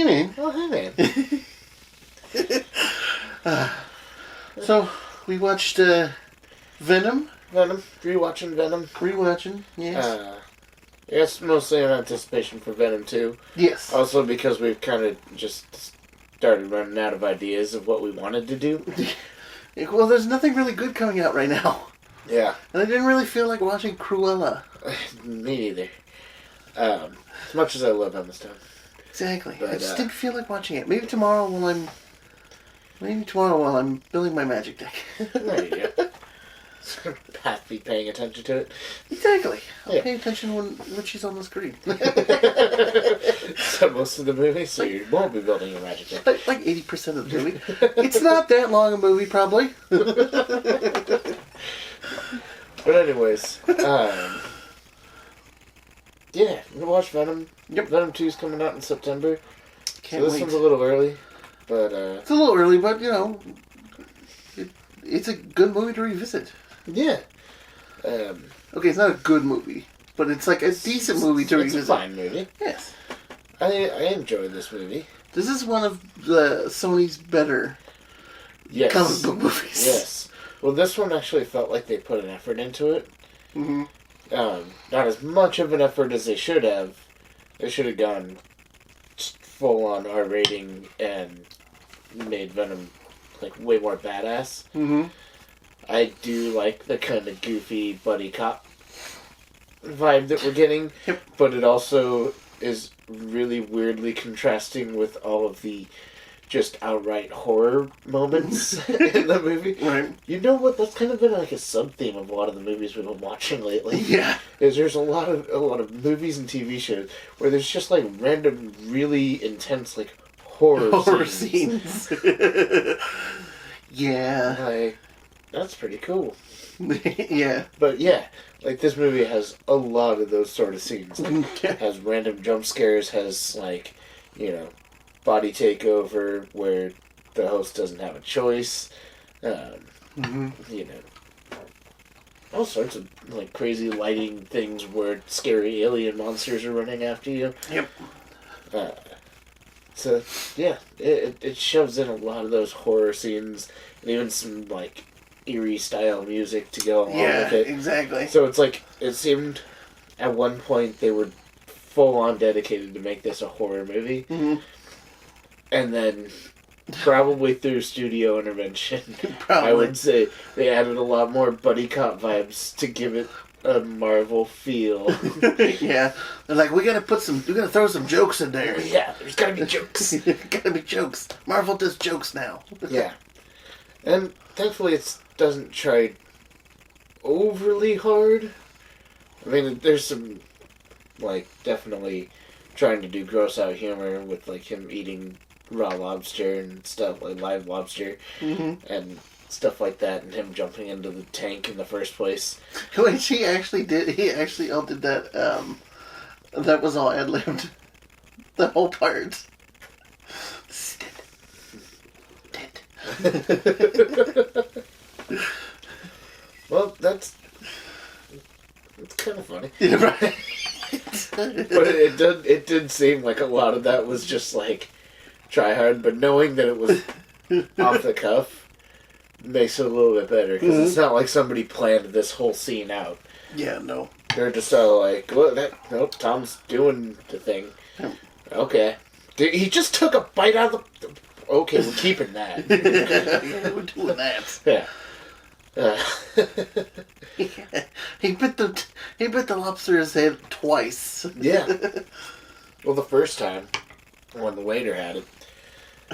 Hey, man. Oh, hey, man. So, we watched Venom. Rewatching Venom. Rewatching, yes. I guess mostly in anticipation for Venom 2. Yes. Also because we've kind of just started running out of ideas of what we wanted to do. Well, there's nothing really good coming out right now. Yeah. And I didn't really feel like watching Cruella. Me neither. As much as I love Emma Stone. Exactly. But, I just didn't feel like watching it. Maybe tomorrow while I'm building my magic deck. There you go. Have to be paying attention to it. Exactly. I'll Yeah. pay attention when she's on the screen. So most of the movie, so you won't be building your magic deck. like 80% of the movie. It's not that long a movie, probably. But anyways, yeah, we watched Venom. Yep. Venom 2's coming out in September. Can't so this wait. one's a little early, but It's a little early, but, it's a good movie to revisit. yeah. Okay, it's not a good movie, but it's like a decent movie to revisit. It's a fine movie. Yes. I enjoyed this movie. This is one of the Sony's better comic book movies. Yes. Well, this one actually felt like they put an effort into it. Mm-hmm. Not as much of an effort as they should have. They should have gone full on R rating and made Venom like way more badass. Mm-hmm. I do like the kind of goofy buddy cop vibe that we're getting, Yep. but it also is really weirdly contrasting with all of the just outright horror moments in the movie. Right. You know what? That's kind of been like a sub-theme of a lot of the movies we've been watching lately. Yeah. Is there's a lot of movies and TV shows where there's just like random, really intense like horror scenes. Yeah. Like, that's pretty cool. Yeah. But yeah, like this movie has a lot of those sort of scenes. Like, has random jump scares, has like, body takeover where the host doesn't have a choice. All sorts of like crazy lighting things where scary alien monsters are running after you. Yep. So yeah, it shoves in a lot of those horror scenes and even some like eerie style music to go along with it. Exactly. So it's like it seemed at one point they were full on dedicated to make this a horror movie. Mm-hmm. And then, probably through studio intervention, Probably. I would say they added a lot more buddy cop vibes to give it a Marvel feel. Yeah, they're like, we gotta throw some jokes in there. Yeah, there's gotta be jokes. Gotta be jokes. Marvel does jokes now. Yeah, and thankfully it doesn't try overly hard. I mean, there's some like definitely trying to do gross out humor with like him eating raw lobster and stuff, like live lobster, and stuff like that, and him jumping into the tank in the first place. Which he actually all did that, that was all ad-libbed. The whole part. Dead. Well, it's kind of funny. Yeah, right. But it did seem like a lot of that was just like try hard, but knowing that it was off the cuff makes it a little bit better because it's not like somebody planned this whole scene out. Yeah, no. They're just all like, "Look, nope, Tom's doing the thing." Okay, he just took a bite out of the. Okay, we're keeping that. Yeah, we're doing that. Yeah. He bit the lobster's head twice. Yeah. Well, the first time when the waiter had it,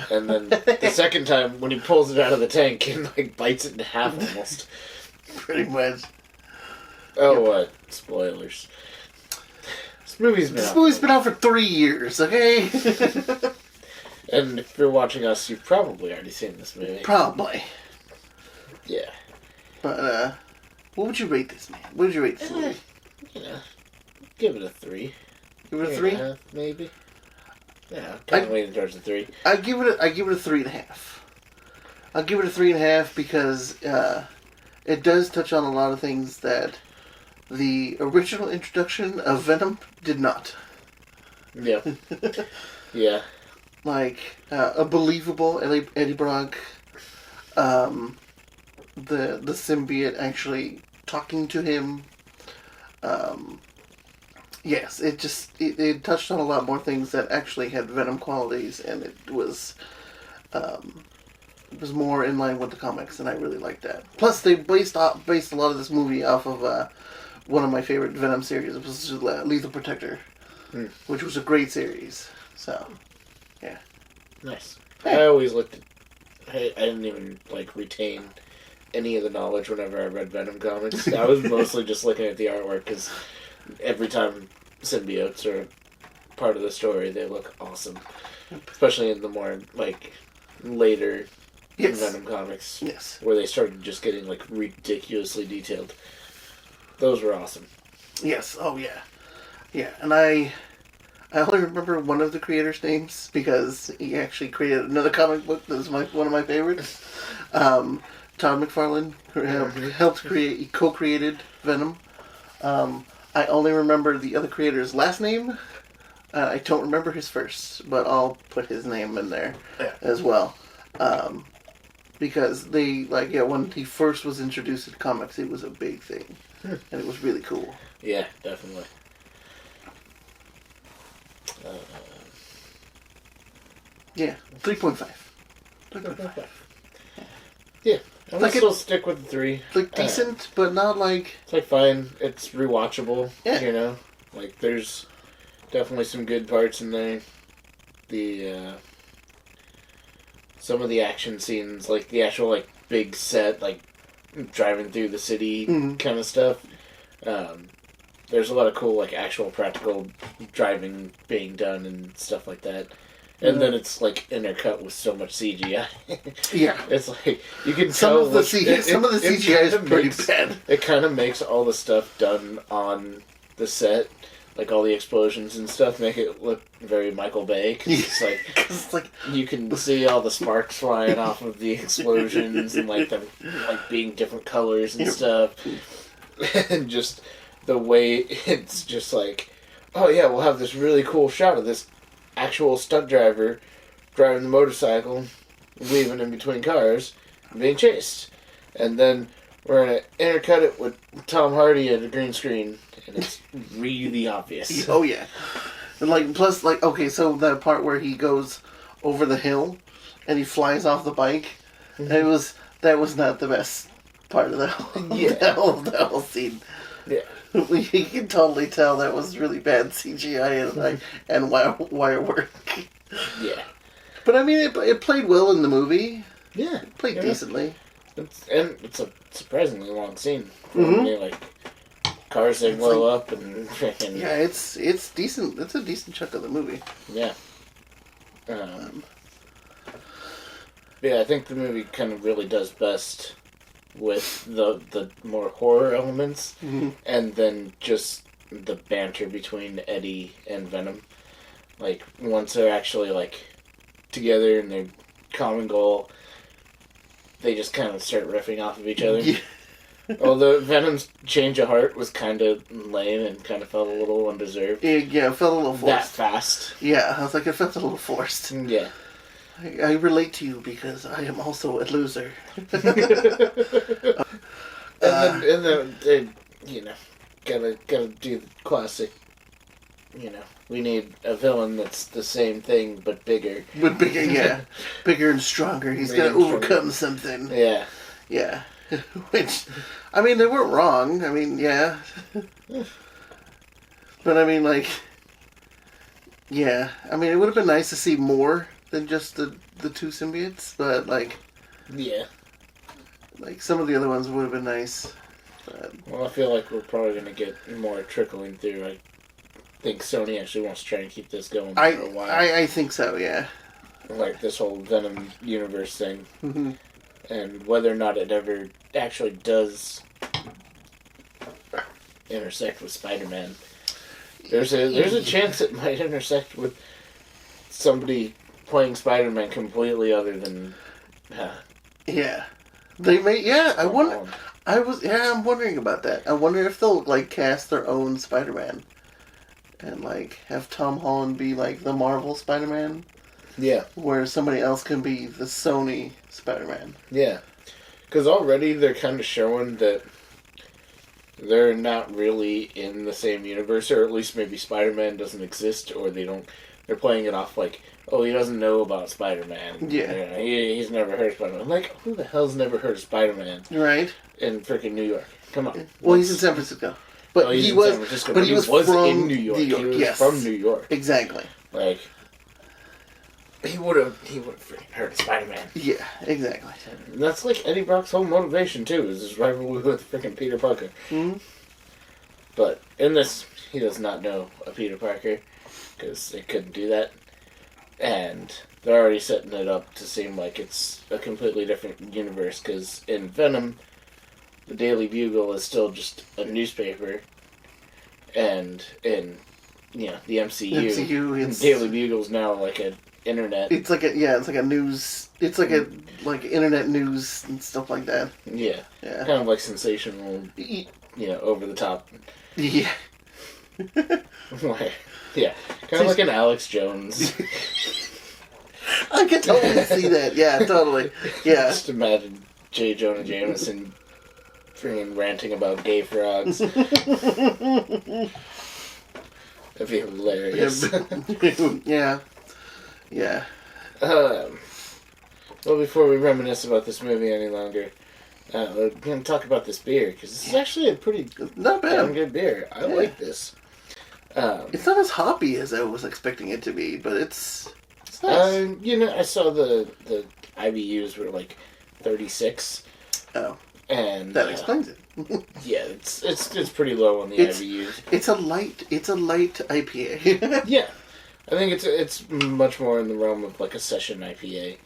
and then the second time when he pulls it out of the tank and like bites it in half almost. Pretty much. Oh, what? Spoilers. This movie's been out for 3 years, okay? And if you're watching us, you've probably already seen this movie. Probably. Yeah. But, what would you rate this, man? What would you rate this movie? Give it a 3. Give it a 3? 3.5, maybe. Yeah, kind of leaning towards a 3. I give it a 3.5. I'll give it a 3.5 because it does touch on a lot of things that the original introduction of Venom did not. Yeah. Yeah. a believable Eddie Brock, the symbiote actually talking to him. Yes, it touched on a lot more things that actually had Venom qualities, and it was more in line with the comics, and I really liked that. Plus, they based a lot of this movie off of one of my favorite Venom series. It was Lethal Protector, which was a great series. So, yeah. Nice. I always looked at... I didn't even, retain any of the knowledge whenever I read Venom comics. I was mostly just looking at the artwork, because every time symbiotes are part of the story, they look awesome. Especially in the more, later Venom comics. Yes. Where they started just getting, ridiculously detailed. Those were awesome. Yes. Oh, yeah. Yeah, and I only remember one of the creators' names because he actually created another comic book that was one of my favorites. Todd McFarlane helped create, he co-created Venom. I only remember the other creator's last name. I don't remember his first, but I'll put his name in there as well. Because when he first was introduced to comics, it was a big thing. And it was really cool. Yeah, definitely. Yeah, 3.5. 3.5. Yeah, I'll still stick with the 3. Decent, but not It's fine. It's rewatchable. Yeah. You know, there's definitely some good parts in there. Some of the action scenes, the actual big set, driving through the city kind of stuff. There's a lot of cool actual practical driving being done and stuff like that. And then it's intercut with so much CGI. Yeah, it's you can some tell of the CGI is pretty bad. It kind of makes all the stuff done on the set, all the explosions and stuff, make it look very Michael Bay. Cause it's you can see all the sparks flying off of the explosions and them being different colors and stuff, and just the way it's just oh yeah, we'll have this really cool shot of this actual stunt driver driving the motorcycle, weaving in between cars, and being chased. And then we're going to intercut it with Tom Hardy at a green screen, and it's really obvious. Oh, yeah. And, plus, okay, so that part where he goes over the hill, and he flies off the bike, that was not the best part of that whole scene. Yeah. You can totally tell that was really bad CGI and wire work. Yeah. But I mean, it played well in the movie. Yeah. It played decently. It's a surprisingly long scene. For me, cars they blow up and freaking... Yeah, it's decent. It's a decent chunk of the movie. Yeah. Yeah, I think the movie kind of really does best with the more horror elements, and then just the banter between Eddie and Venom. Once they're actually together and their common goal, they just kind of start riffing off of each other. Yeah. Although Venom's change of heart was kind of lame and kind of felt a little undeserved. Yeah, it felt a little forced. That fast. Yeah, I was it felt a little forced. Yeah. I relate to you because I am also a loser. and then they, gotta do the classic. We need a villain that's the same thing but bigger. But bigger, yeah, bigger and stronger. He's gonna overcome something. Yeah, yeah. Which, I mean, they weren't wrong. I mean, yeah. But I mean, yeah. I mean, it would have been nice to see more than just the two symbiotes, but yeah, some of the other ones would have been nice. But... Well, I feel like we're probably gonna get more trickling through. I think Sony actually wants to try and keep this going for a while. I think so, yeah. This whole Venom universe thing, and whether or not it ever actually does intersect with Spider-Man. There's a chance it might intersect with somebody playing Spider-Man completely other than... Yeah. They may... Yeah, I wonder... I'm wondering about that. I wonder if they'll, cast their own Spider-Man. And, have Tom Holland be, the Marvel Spider-Man. Yeah. Where somebody else can be the Sony Spider-Man. Yeah. Because already they're kind of showing that they're not really in the same universe, or at least maybe Spider-Man doesn't exist, or they're playing it off like, oh, he doesn't know about Spider-Man. Yeah. He's never heard of Spider-Man. I'm like, who the hell's never heard of Spider-Man? Right. In freaking New York. Come on. Well, he's in San Francisco. But he's he in was, San Francisco, but he was from in New York. He was yes. from New York. Exactly. Like, he would have freaking heard of Spider-Man. Yeah, exactly. And that's like Eddie Brock's whole motivation, too, is his rivalry with freaking Peter Parker. Mm-hmm. But in this, he does not know a Peter Parker, because they couldn't do that. And they're already setting it up to seem like it's a completely different universe, because in Venom, the Daily Bugle is still just a newspaper, and in the MCU Daily Bugle's now like an internet. It's like a news. It's like like internet news and stuff like that. Yeah, yeah, kind of like sensational, over the top. Yeah, yeah, kind of like an Alex Jones. I can totally see that. Yeah, totally. Yeah, just imagine J. Jonah Jameson freaking ranting about gay frogs. That'd be hilarious. Yeah. Yeah. Well, before we reminisce about this movie any longer, we're going to talk about this beer, because this is actually a pretty not bad. damn good beer. I like this. It's not as hoppy as I was expecting it to be, but it's nice. I saw the IBUs were like 36. Oh. And that explains it. Yeah, it's pretty low on the IBUs. It's a light IPA. Yeah, I think it's much more in the realm of like a session IPA,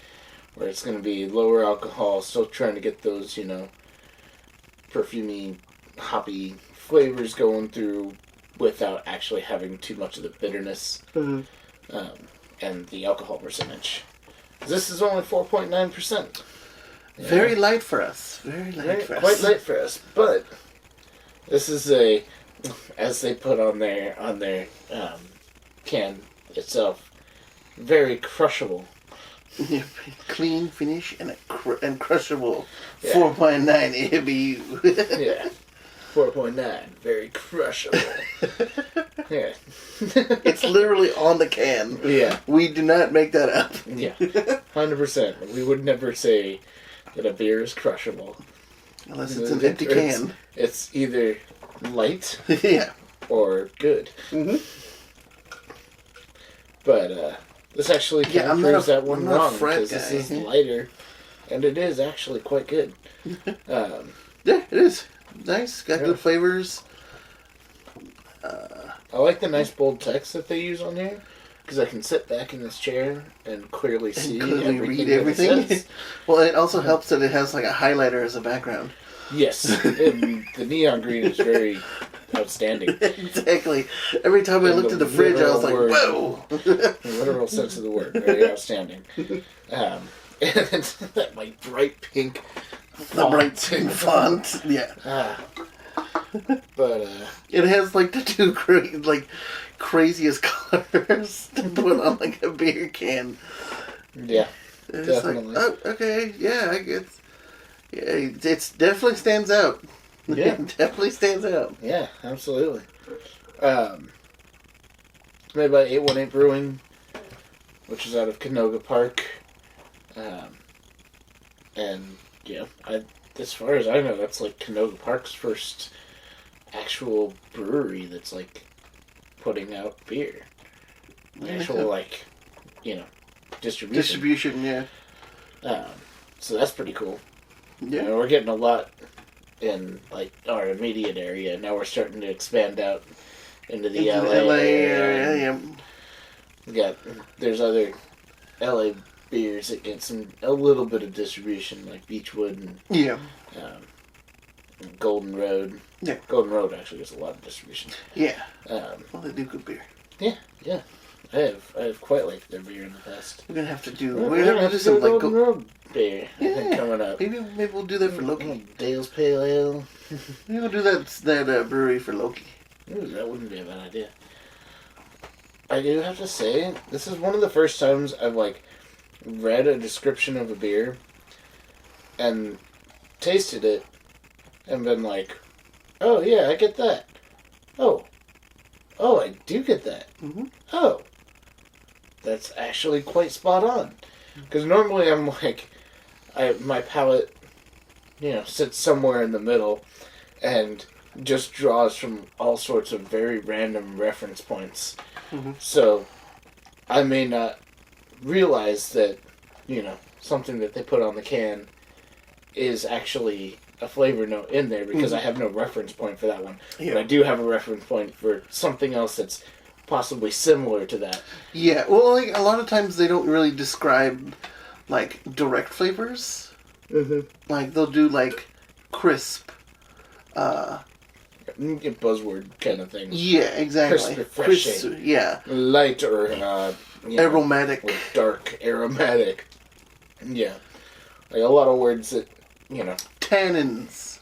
where it's going to be lower alcohol, still trying to get those perfumey, hoppy flavors going through without actually having too much of the bitterness and the alcohol percentage. This is only 4.9%. Yeah. Very light for us. Very light for us. Quite light for us, but this is as they put on their can itself, very crushable. Yeah, clean finish and crushable. 4.9 ABU. Yeah, 4.9, very crushable. Yeah, it's literally on the can. Yeah, we do not make that up. Yeah, 100%. We would never say that a beer is crushable. Unless it's an empty can. It's either light or good. Mm-hmm. But this actually proves that one wrong, because this is lighter, and it is actually quite good. Yeah, it is. Nice. Got good flavors. I like the nice bold text that they use on here, because I can sit back in this chair and clearly see read everything. Well, it also helps that it has like a highlighter as a background. Yes, the neon green is very outstanding. Exactly. Every time I looked at the fridge, I was like, "Whoa!" The literal sense of the word, very outstanding. And that like bright pink font. The bright pink font, yeah. But it has like the two craziest colors to put on like a beer can. Yeah, it's definitely. Like, oh, okay, yeah, I guess. Yeah, it definitely stands out. Yeah, it definitely stands out. Yeah, absolutely. Made by 818 Brewing, which is out of Canoga Park. And yeah, as far as I know, that's like Canoga Park's first actual brewery that's like putting out beer. Actual distribution. Distribution, yeah. So that's pretty cool. Yeah, we're getting a lot in like our immediate area. Now we're starting to expand out into the LA area. Yeah. There's other LA beers that get a little bit of distribution, like Beechwood and Golden Road. Yeah, Golden Road actually gets a lot of distribution. Yeah. Well, they do good beer. Yeah. I have quite liked their beer in the past. We're gonna have to do. We're gonna have to do Golden Road beer. Yeah, I think coming up. Maybe we'll do that for Loki. Dale's Pale Ale. Maybe we'll do that brewery for Loki. Ooh, that wouldn't be a bad idea. I do have to say, this is one of the first times I've, like, read a description of a beer and tasted it and been like, oh, yeah, I get that. Oh, I do get that. Mm-hmm. Oh, that's actually quite spot on. Because normally I'm like, my palate, sits somewhere in the middle and just draws from all sorts of very random reference points. Mm-hmm. So I may not realize that, something that they put on the can is actually a flavor note in there because I have no reference point for that one. Yeah. But I do have a reference point for something else that's possibly similar to that. Yeah, well, like, a lot of times they don't really describe, like, direct flavors. Mm-hmm. Like, they'll do, like, crisp, Buzzword kind of thing. yeah, exactly. Crisp, refreshing. Crisp, yeah. Light or, Aromatic. Or dark, aromatic. Yeah. Like a lot of words that, Tannins.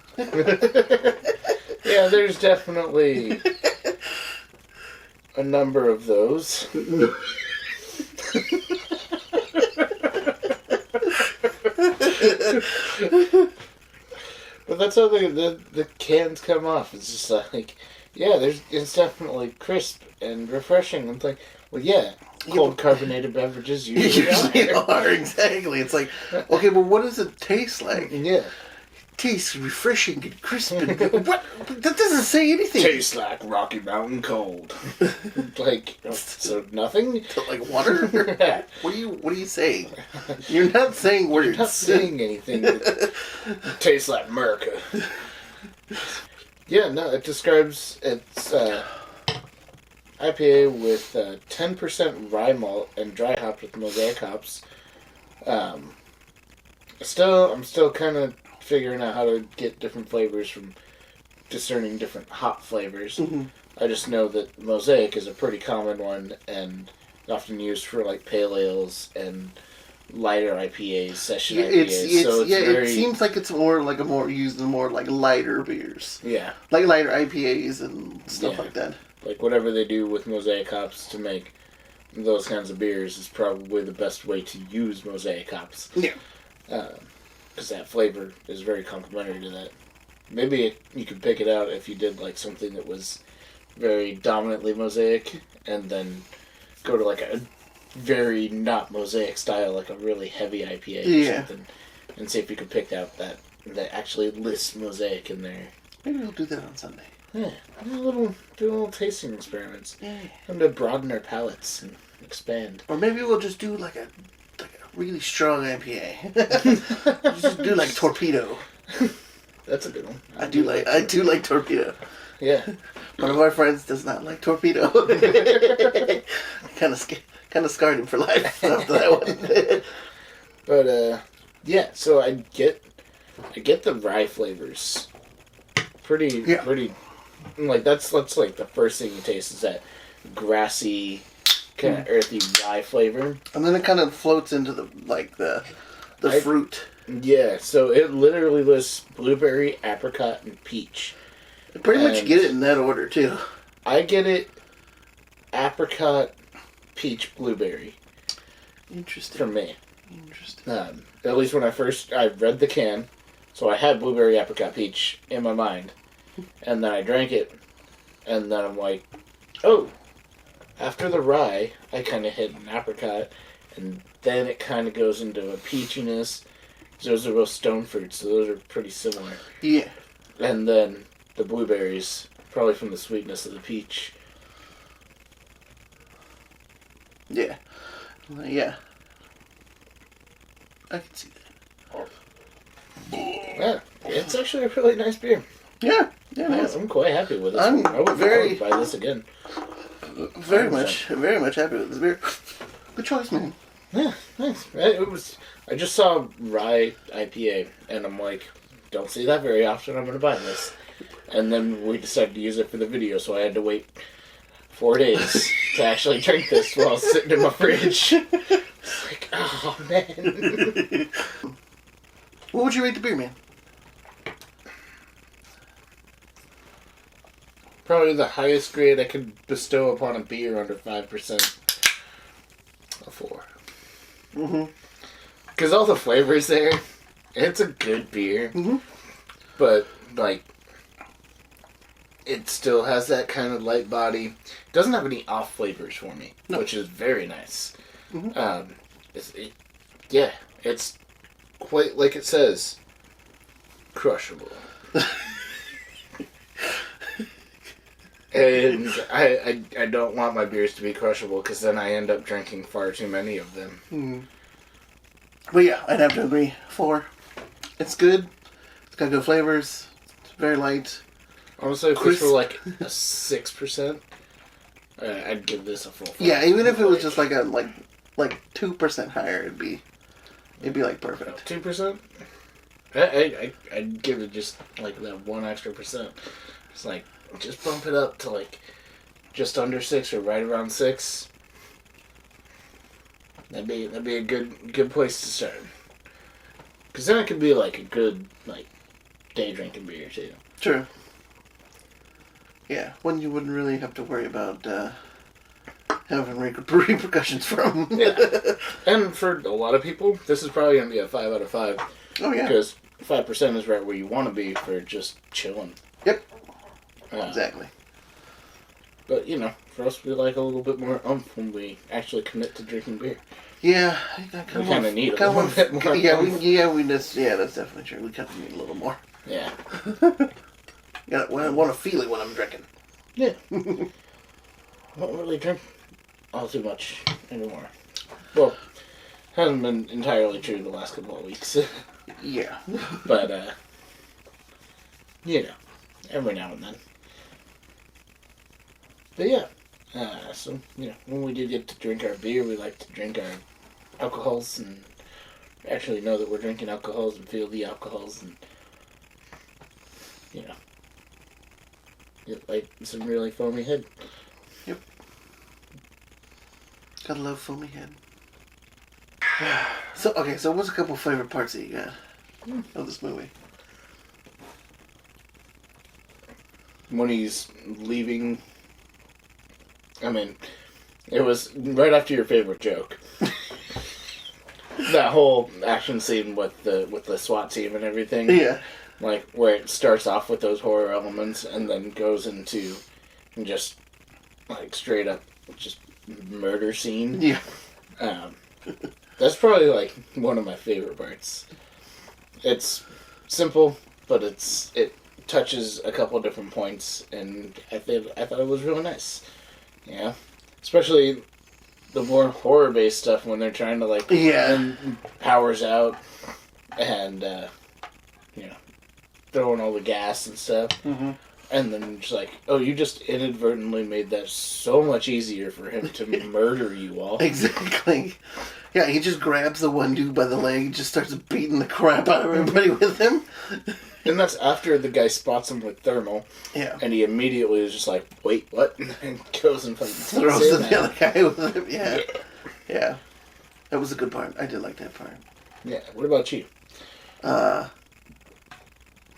Yeah, there's definitely a number of those. But that's how the cans come off. It's just like, yeah, it's definitely crisp and refreshing. I'm like, well, yeah, cold carbonated beverages usually are. Exactly. It's like, okay, well, what does it taste like? Yeah. Tastes refreshing and crisp and good. What? That doesn't say anything. Tastes like Rocky Mountain cold. Like, so nothing? Like water? What are you saying? You're not saying words. You're not saying anything that tastes like America. Yeah, no, it describes its IPA with 10% rye malt and dry hopped with mosaic hops. I'm still kind of figuring out how to get different flavors from discerning different hop flavors. Mm-hmm. I just know that mosaic is a pretty common one and often used for like pale ales and lighter IPAs, session IPAs. So it seems like it's more used in more like lighter beers. Yeah, like lighter IPAs and stuff like that. Like whatever they do with mosaic hops to make those kinds of beers is probably the best way to use mosaic hops. Yeah. Because that flavor is very complementary to that. Maybe you could pick it out if you did like something that was very dominantly mosaic, and then go to like a very not mosaic style, like a really heavy IPA or something, and see if you could pick out that actually lists mosaic in there. Maybe we'll do that on Sunday. Yeah, do a little tasting experiments. Yeah. And to broaden our palates and expand. Or maybe we'll just do like a really strong IPA. Just do like Torpedo. That's a good one. I do like Torpedo. Yeah. One of our friends does not like Torpedo. Kind of scarred him for life after that one. But yeah. So I get the rye flavors. Pretty. Like that's like the first thing you taste is that grassy, kind of earthy rye flavor, and then it kind of floats into the fruit. Yeah, so it literally lists blueberry, apricot, and peach. You pretty much get it in that order too. I get it apricot, peach, blueberry. Interesting. For me. Interesting. At least when I read the can, so I had blueberry, apricot, peach in my mind, and then I drank it, and then I'm like, oh. After the rye, I kind of hit an apricot, and then it kind of goes into a peachiness. Those are both stone fruits, so those are pretty similar. Yeah. And then the blueberries, probably from the sweetness of the peach. Yeah. Yeah. I can see that. Yeah, it's actually a really nice beer. Yeah. Yeah, I'm quite happy with it. I would buy this again. Very much happy with this beer. Good choice, man. Yeah, thanks. I just saw rye IPA, and I'm like, don't see that very often. I'm going to buy this. And then we decided to use it for the video, so I had to wait 4 days to actually drink this while it's sitting in my fridge. It's like, oh man. What would you rate the beer, man? probably the highest grade I could bestow upon a beer under 5%. A 4. Mm-hmm. Because all the flavors there, it's a good beer. Mm-hmm. But, like, it still has that kind of light body. It doesn't have any off flavors for me, which is very nice. Mm-hmm. It's quite like it says, crushable. And I don't want my beers to be crushable because then I end up drinking far too many of them. Mm. But yeah, I'd have to agree. 4. It's good. It's got good flavors. It's very light. Honestly, if this were like a 6%, I'd give this a full 5. Yeah, even if it was just like a like 2% higher, it'd be like perfect. 2%? I'd give it just like that 1 extra percent. It's like, just bump it up to like just under 6 or right around 6. That'd be a good place to start. Because then it could be like a good like day drinking beer too. True. Yeah, one you wouldn't really have to worry about having repercussions from. Yeah. And for a lot of people, this is probably going to be a 5 out of 5. Oh, yeah. Because 5% is right where you want to be for just chilling. Yep. Exactly. But, you know, for us, we like a little bit more oomph when we actually commit to drinking beer. Yeah. We kind of need a little bit more. That's definitely true. We kind of need a little more. Yeah. Yeah, I want to feel it when I'm drinking. Yeah. I don't really drink all too much anymore. Well, hasn't been entirely true the last couple of weeks. Yeah. But, you know, every now and then. But yeah, so, you know, when we do get to drink our beer, we like to drink our alcohols and actually know that we're drinking alcohols and feel the alcohols and, you know, get like some really foamy head. Yep. Gotta love foamy head. So what's a couple favorite parts that you got of this movie? When he's leaving, I mean, it was right after your favorite joke. That whole action scene with the SWAT team and everything. Yeah. Like, where it starts off with those horror elements and then goes into just, like, straight up just murder scene. Yeah. That's probably, like, one of my favorite parts. It's simple, but it touches a couple of different points, and I thought it was really nice. Yeah. Especially the more horror-based stuff when they're trying to, like, powers out and, you know, throwing all the gas and stuff. Mm-hmm. And then just like, oh, you just inadvertently made that so much easier for him to murder you all. Exactly. Yeah, he just grabs the one dude by the leg and just starts beating the crap out of everybody with him. And that's after the guy spots him with thermal. Yeah. And he immediately is just like, wait, what? And goes and fucking throws the other guy with him. Yeah. Yeah. That was a good part. I did like that part. Yeah. What about you?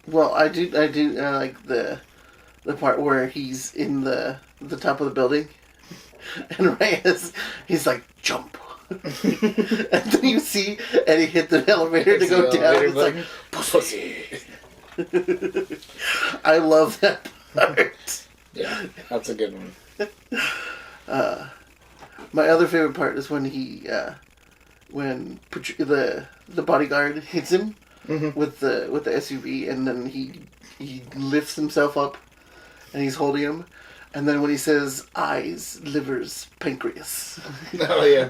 Well, I do like the part where he's in the top of the building, and he's like, jump. And then you see Eddie hit the elevator to go down. It's like, pussy. I love that part. Yeah, that's a good one. My other favorite part is when when the bodyguard hits him with the SUV, and then he lifts himself up, and he's holding him. And then when he says eyes, livers, pancreas. Oh, yeah.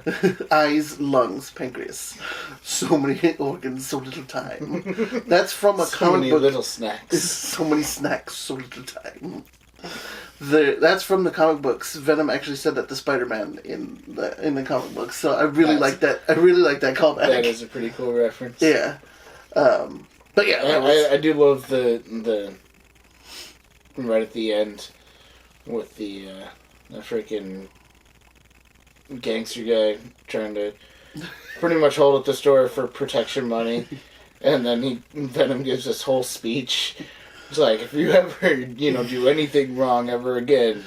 Eyes, lungs, pancreas. So many organs, so little time. That's from a comic book. So many little snacks. So many snacks, so little time. That's from the comic books. Venom actually said that to Spider-Man in the comic books. So I really like that. I really like that callback. That is a pretty cool reference. Yeah. But yeah. I do love the right at the end with the freaking gangster guy trying to pretty much hold up the store for protection money, and then Venom gives this whole speech It's like, if you ever, do anything wrong ever again,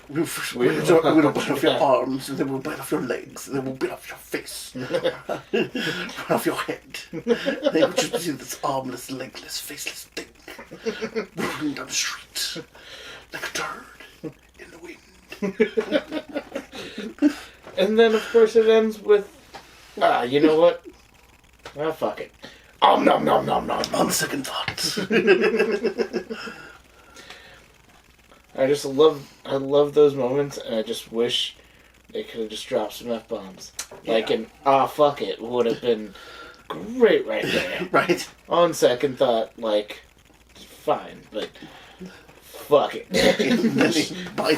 we'll bite off your arms, and then we'll bite off your legs, and then we'll bite off your face, bite off your head. Then we'll just see this armless, legless, faceless thing rolling down the street like a turd in the wind. And then, of course, it ends with, you know what? Ah, fuck it. Nom nom nom nom. On second thought. I love those moments, and I just wish they could have just dropped some F-bombs. Like fuck it would have been great right there. Right. On second thought, fine, but fuck it.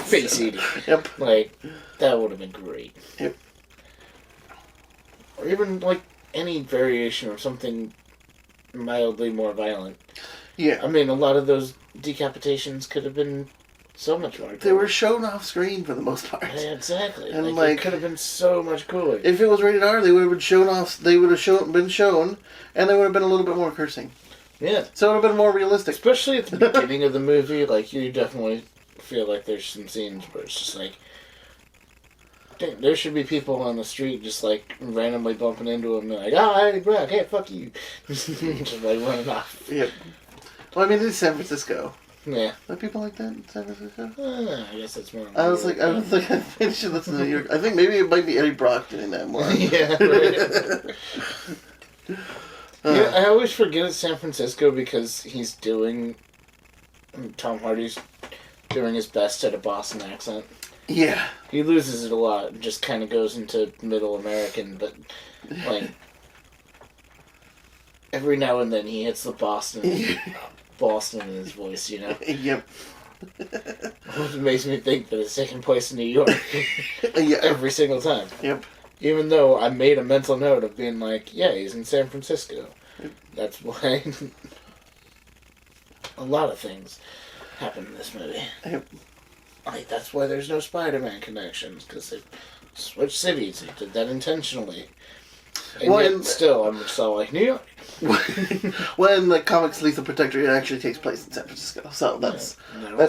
Face eating. Yep. That would have been great. Yep. Or even, any variation of something mildly more violent. Yeah. I mean, a lot of those decapitations could have been so much more cool. They were shown off screen for the most part. Yeah, exactly. And it could have been so much cooler. If it was rated R, they would have been shown off. They would have been shown, and there would have been a little bit more cursing. Yeah. So it would have been more realistic. Especially at the beginning of the movie, you definitely feel like there's some scenes where it's just dang, there should be people on the street just randomly bumping into him and hey, Brock, hey, fuck you. Just running off. Yep. Well, I mean, it's San Francisco. Yeah. Are people like that in San Francisco? I guess that's more. I was like, I should listen to New York. I think maybe it might be Eddie Brock doing that more. Yeah, right. I always forget it's San Francisco because Tom Hardy's doing his best at a Boston accent. Yeah. He loses it a lot and just kind of goes into middle American, but, every now and then he hits the Boston in his voice, Yep. Which makes me think that it's taking place in New York. Yeah. Every single time. Yep. Even though I made a mental note of being he's in San Francisco. Yep. That's why a lot of things happen in this movie. Yep. That's why there's no Spider-Man connections, because they switched cities. They did that intentionally. And yet, still, I'm just all New York. Well, in the comics Lethal Protector, it actually takes place in San Francisco. So that's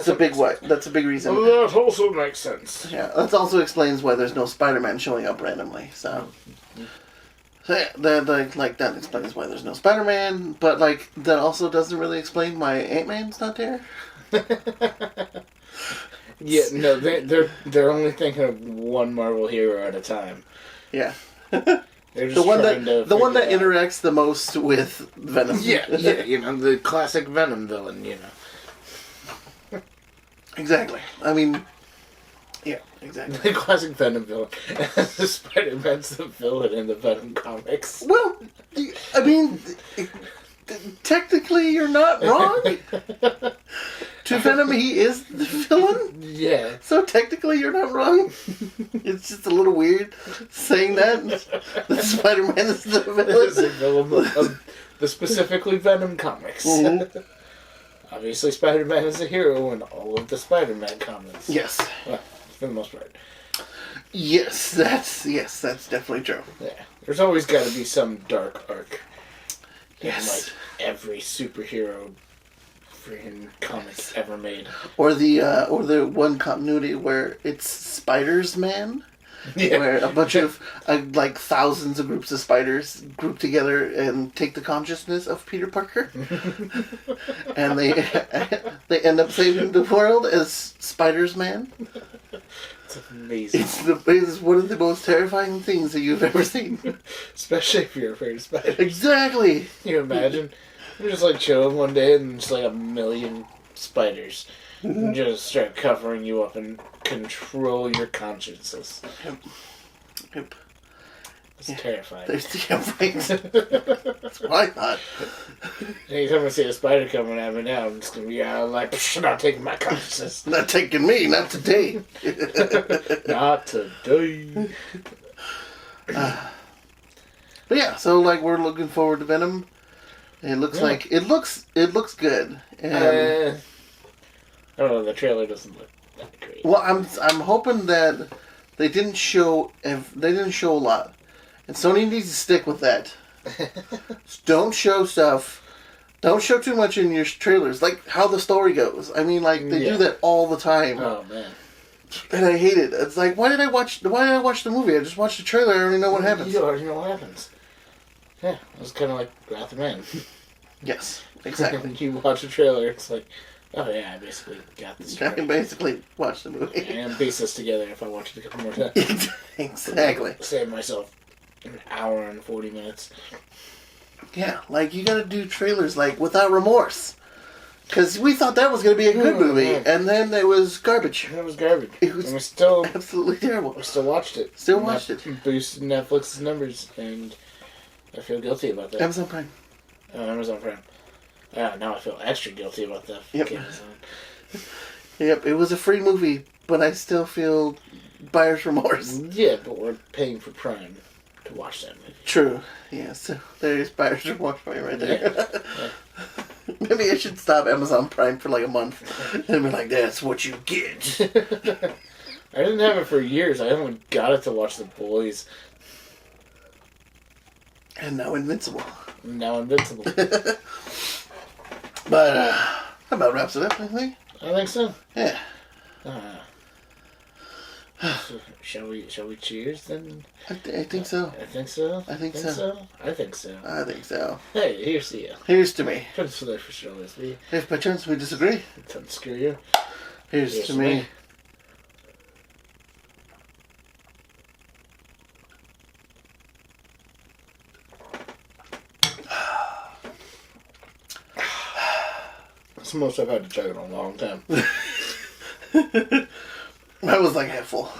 a big way. That's a big reason. Well, that also makes sense. Yeah, that also explains why there's no Spider-Man showing up randomly. So yeah, that explains why there's no Spider-Man. But that also doesn't really explain why Ant-Man's not there. Yeah, no, they're only thinking of one Marvel hero at a time. Yeah. They're just the one that interacts the most with Venom. Yeah, the classic Venom villain, Exactly. I mean, yeah, exactly. The classic Venom villain. Spider-Man's the villain in the Venom comics. Well, I mean, technically you're not wrong. To Venom, he is the villain. Yeah. So technically you're not wrong. It's just a little weird saying that Spider-Man is the villain. Is the villain of the specifically Venom comics. Mm-hmm. Obviously, Spider-Man is a hero in all of the Spider-Man comics. Yes. Well, for the most part. Yes, that's definitely true. Yeah. There's always got to be some dark arc. Yes. In, every superhero freaking comics ever made. Or the one continuity where it's Spiders Man. Yeah. Where a bunch of thousands of groups of spiders group together and take the consciousness of Peter Parker, and they end up saving the world as Spiders Man. It's amazing. It's one of the most terrifying things that you've ever seen, especially if you're afraid of spiders. Exactly. Can you imagine? You're just chilling one day and just a million spiders just start covering you up and control your consciences. Yep. It's terrifying. Right. That's what I thought. Anytime I see a spider coming at me now, I'm just going to be not taking my consciousness. Not taking me, not today. Not today. But yeah, so we're looking forward to Venom. It looks it looks good. And I don't know. The trailer doesn't look that great. Well, I'm hoping that they didn't show a lot, and Sony needs to stick with that. Don't show stuff Don't show too much in your trailers, like how the story goes. I mean, like, they do that all the time. Oh, man. And I hate it. It's like, why did I watch the movie? I just watched the trailer. I already know what happens. You already know what happens. Yeah, it was kind of like Wrath of Man. Yes, exactly. You watch the trailer, it's like, oh yeah, I basically got this. I can basically watch the movie. And piece this together if I watch it a couple more times. Exactly. Save myself an hour and 40 minutes. Yeah, like, you gotta do trailers, like, without remorse. Because we thought that was gonna be a good movie, and then it was garbage. It was garbage. It was and we still absolutely terrible. We still watched it. Still watched it. Boosted Netflix's numbers, and I feel guilty about that. Amazon Prime. Oh, Amazon Prime. Now I feel extra guilty about that. Yep. Amazon. Yep, it was a free movie, but I still feel buyer's remorse. Yeah, but we're paying for Prime to watch that movie. True. Yeah, so there's buyer's remorse for you right there. Yeah. Maybe I should stop Amazon Prime for like a month and be like, that's what you get. I didn't have it for years. I only got it to watch The Boys. And now Invincible. Now Invincible. But, that about wraps it up, I think. I think so. Yeah. So, shall we cheers then? I think so. I think so. I think so. I think so. I think so. Hey, here's to you. Here's to me. Thanks for showing this me. If by chance we disagree, Don't screw you. here's to me. That's the most I've had to chug in a long time. That was like half full.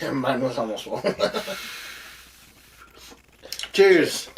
Yeah, mine was almost full. Cheers.